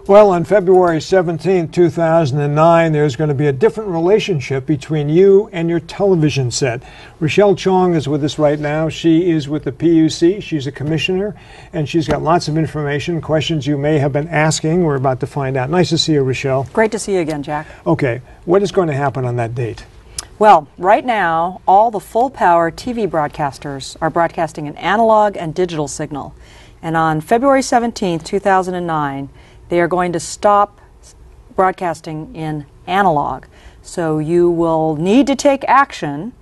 Well, on February 17, 2009, there's going to be a different relationship between you and your television set. Rochelle Chong is with us right now. She is with the PUC. She's a commissioner, and she's got lots of information, questions you may have been asking. We're about to find out. Nice to see you, Rochelle. Great to see you again, Jack. Okay, what is going to happen on that date? Well, right now, all the full-power TV broadcasters are broadcasting an analog and digital signal. And on February 17, 2009, they are going to stop broadcasting in analog. So you will need to take action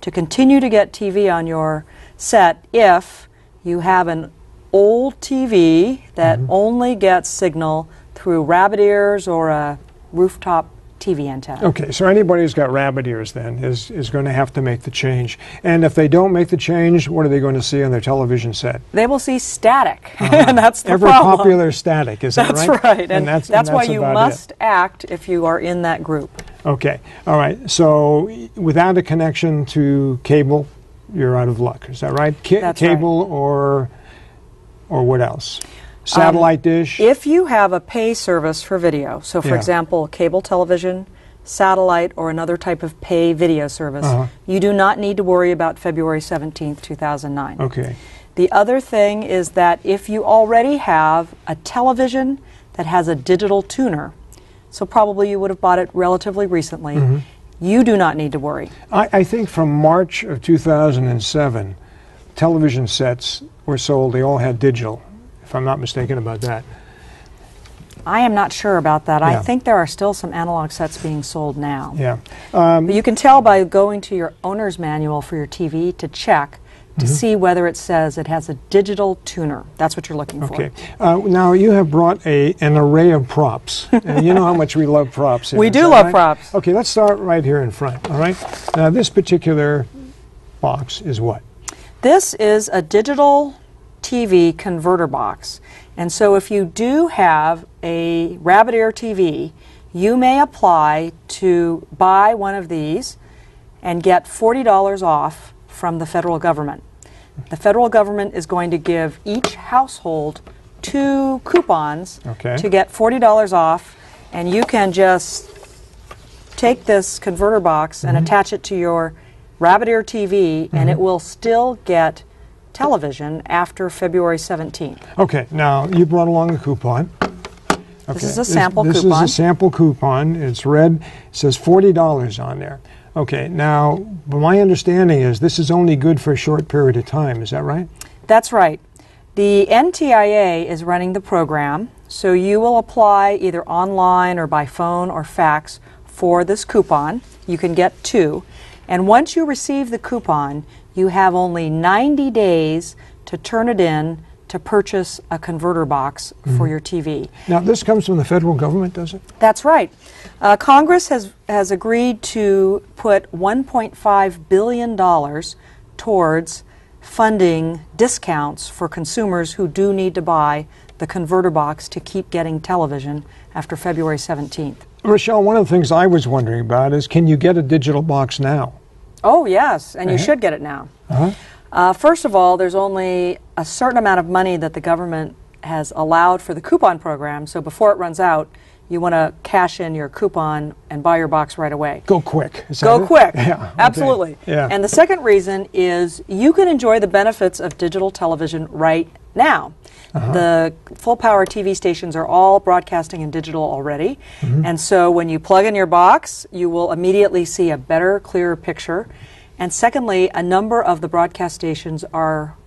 to continue to get TV on your set if you have an old TV that only gets signal through rabbit ears or a rooftop TV antenna. Okay, so anybody who's got rabbit ears then is going to have to make the change. And if they don't make the change, what are they going to see on their television set? They will see static, and that's the Ever problem. popular static, is that right? That's right, and that's why you must it. act if you are in that group. Okay, all right, so without a connection to cable, you're out of luck, is that right? That's cable right. or what else? Satellite dish? If you have a pay service for video, so for example, cable television, satellite, or another type of pay video service, you do not need to worry about February 17th, 2009. Okay. The other thing is that if you already have a television that has a digital tuner, so probably you would have bought it relatively recently, you do not need to worry. I think from March of 2007, television sets were sold, they all had digital, if I'm not mistaken about that. I am not sure about that. I think there are still some analog sets being sold now. Yeah. But you can tell by going to your owner's manual for your TV to check to see whether it says it has a digital tuner. That's what you're looking for. Okay. Now you have brought an array of props. And you know how much we love props here. We do love props. Okay, let's start right here in front, all right? Now this particular box is what? This is a digital TV converter box. And so if you do have a rabbit ear TV, you may apply to buy one of these and get $40 off from the federal government. The federal government is going to give each household 2 coupons to get $40 off, and you can just take this converter box and attach it to your rabbit ear TV, and it will still get television after February 17th. Okay, now you brought along a coupon. Okay. This is a sample coupon. This is a sample coupon. It's red. It says $40 on there. Okay, now my understanding is this is only good for a short period of time. Is that right? That's right. The NTIA is running the program, so you will apply either online or by phone or fax for this coupon. You can get 2. And once you receive the coupon, you have only 90 days to turn it in to purchase a converter box for your TV. Now, this comes from the federal government, does it? That's right. Congress has agreed to put $1.5 billion towards funding discounts for consumers who do need to buy the converter box to keep getting television after February 17th. Rochelle, one of the things I was wondering about is, can you get a digital box now? Oh, yes, and you should get it now. First of all, there's only a certain amount of money that the government has allowed for the coupon program, so before it runs out, you want to cash in your coupon and buy your box right away. Go quick. Go quick. Yeah, okay. Absolutely. Yeah. And the second reason is you can enjoy the benefits of digital television right now. The full-power TV stations are all broadcasting in digital already, and so when you plug in your box, you will immediately see a better, clearer picture. And secondly, a number of the broadcast stations are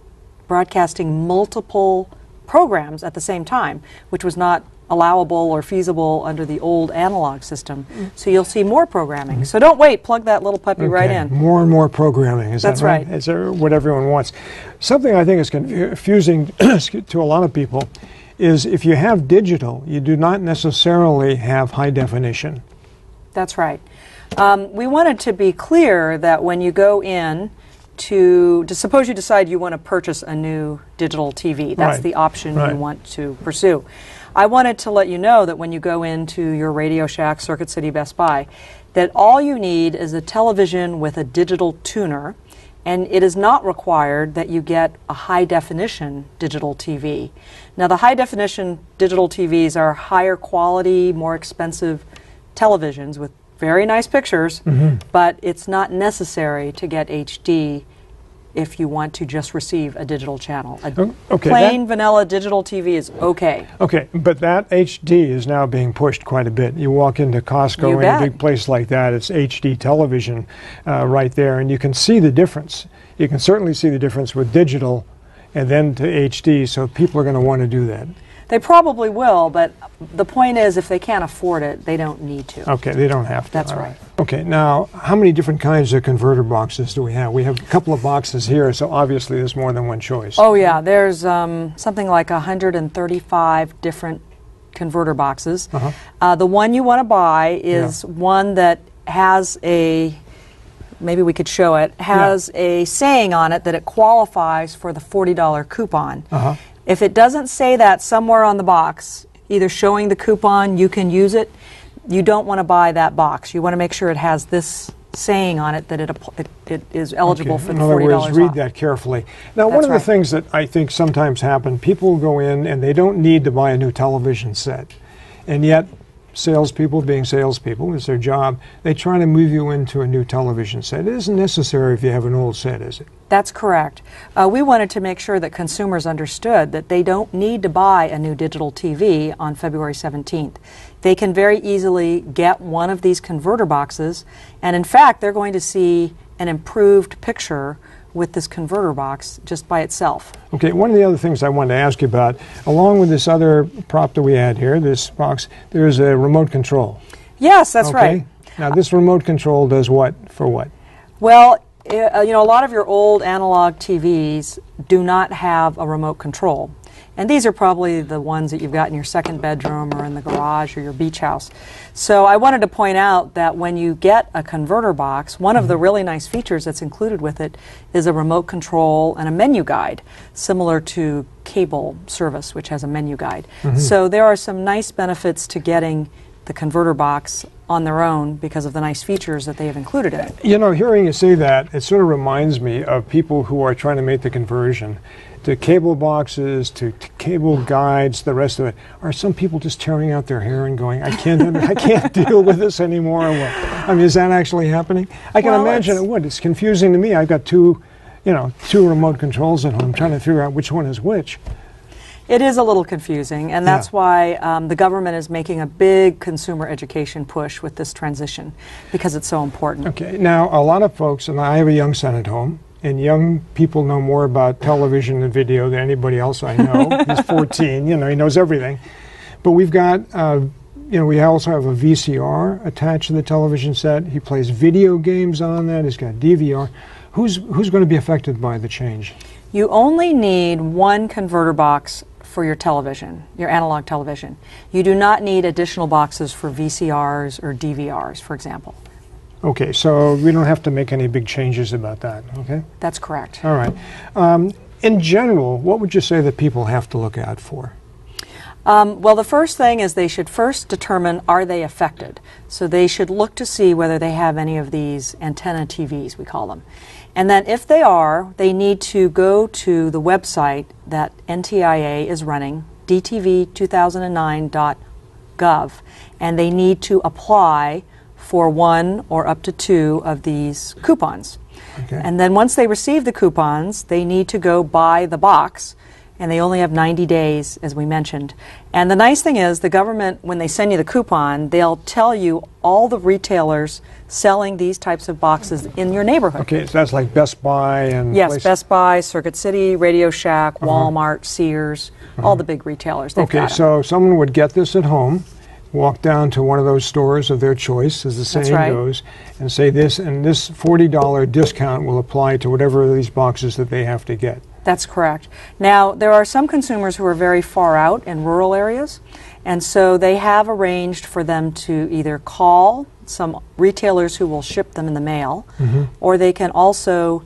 broadcasting multiple programs at the same time, which was not allowable or feasible under the old analog system. So you'll see more programming. So don't wait, plug that little puppy right in. More and more programming, is That's that right? right. It's what everyone wants. Something I think is confusing to a lot of people is if you have digital, you do not necessarily have high definition. That's right. We wanted to be clear that when you go in to suppose you decide you want to purchase a new digital TV, that's the option you want to pursue. I wanted to let you know that when you go into your Radio Shack, Circuit City, Best Buy, that all you need is a television with a digital tuner, And it is not required that you get a high-definition digital TV. Now, the high-definition digital TVs are higher quality, more expensive televisions with very nice pictures, but it's not necessary to get HD if you want to just receive a digital channel. A plain vanilla digital TV is okay. Okay, but that HD is now being pushed quite a bit. You walk into Costco, in a big place like that, it's HD television right there, and you can see the difference. You can certainly see the difference with digital and then to HD, so people are going to want to do that. They probably will, but the point is if they can't afford it, they don't need to. Okay, they don't have to. That's right. Okay, now, how many different kinds of converter boxes do we have? We have a couple of boxes here, so obviously there's more than one choice. Oh, yeah. There's something like 135 different converter boxes. The one you want to buy is one that has a, maybe we could show it, has a saying on it that it qualifies for the $40 coupon. If it doesn't say that somewhere on the box, either showing the coupon, you can use it, you don't want to buy that box. You want to make sure it has this saying on it that it is eligible for the $40 off. In other words, read that carefully. Now, one of the things that I think sometimes happen, people go in and they don't need to buy a new television set, and yet salespeople, being salespeople, it's their job, they try to move you into a new television set. It isn't necessary if you have an old set, is it? That's correct. We wanted to make sure that consumers understood that they don't need to buy a new digital TV on February 17th. They can very easily get one of these converter boxes, and in fact, they're going to see an improved picture with this converter box just by itself. Okay, one of the other things I wanted to ask you about, along with this other prop that we had here, this box, there's a remote control. Yes, that's right. Now, this remote control does what for what? Well, you know, a lot of your old analog TVs do not have a remote control. And these are probably the ones that you've got in your second bedroom or in the garage or your beach house. So I wanted to point out that when you get a converter box, one of the really nice features that's included with it is a remote control and a menu guide, similar to cable service, which has a menu guide. So there are some nice benefits to getting the converter box on their own because of the nice features that they have included in it. You know, hearing you say that, it sort of reminds me of people who are trying to make the conversion to cable boxes, to cable guides, the rest of it. Are some people just tearing out their hair and going, I can't deal with this anymore? I mean, is that actually happening? I can imagine it would. It's confusing to me. I've got two remote controls at home, trying to figure out which one is which. It is a little confusing, and that's why the government is making a big consumer education push with this transition, because it's so important. Okay, now a lot of folks, and I have a young son at home, and young people know more about television and video than anybody else I know. He's 14, you know, he knows everything. But we've got, we also have a VCR attached to the television set. He plays video games on that. He's got DVR. Who's going to be affected by the change? You only need one converter box for your television, your analog television. You do not need additional boxes for VCRs or DVRs, for example. Okay, so we don't have to make any big changes about that, okay? That's correct. All right. In general, what would you say that people have to look out for? Well, the first thing is they should first determine, are they affected? So they should look to see whether they have any of these antenna TVs, we call them. And then if they are, they need to go to the website that NTIA is running, dtv2009.gov, and they need to apply for one or up to two of these coupons. Okay. And then once they receive the coupons, they need to go buy the box, and they only have 90 days, as we mentioned. And the nice thing is the government, when they send you the coupon, they'll tell you all the retailers selling these types of boxes in your neighborhood. Okay, so that's like Best Buy and... Yes, Best Buy, Circuit City, Radio Shack, Walmart, Sears, all the big retailers. Okay, so someone would get this at home, walk down to one of those stores of their choice, as the saying goes, and say this, and this $40 discount will apply to whatever of these boxes that they have to get. That's correct. Now, there are some consumers who are very far out in rural areas, and so they have arranged for them to either call some retailers who will ship them in the mail, or they can also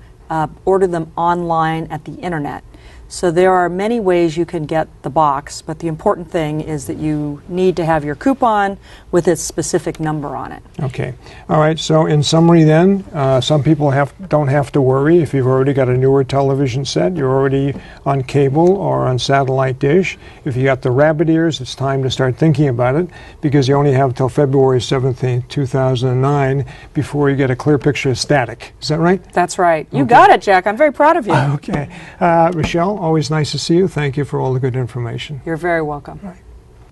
order them online at the internet. So there are many ways you can get the box, but the important thing is that you need to have your coupon with its specific number on it. Okay. All right. So in summary then, some people don't have to worry if you've already got a newer television set, you're already on cable or on satellite dish. If you got the rabbit ears, it's time to start thinking about it because you only have till February 17th, 2009 before you get a clear picture of static. Is that right? That's right. You got it, Jack. I'm very proud of you. Okay. Rochelle, always nice to see you. Thank you for all the good information. You're very welcome. Right.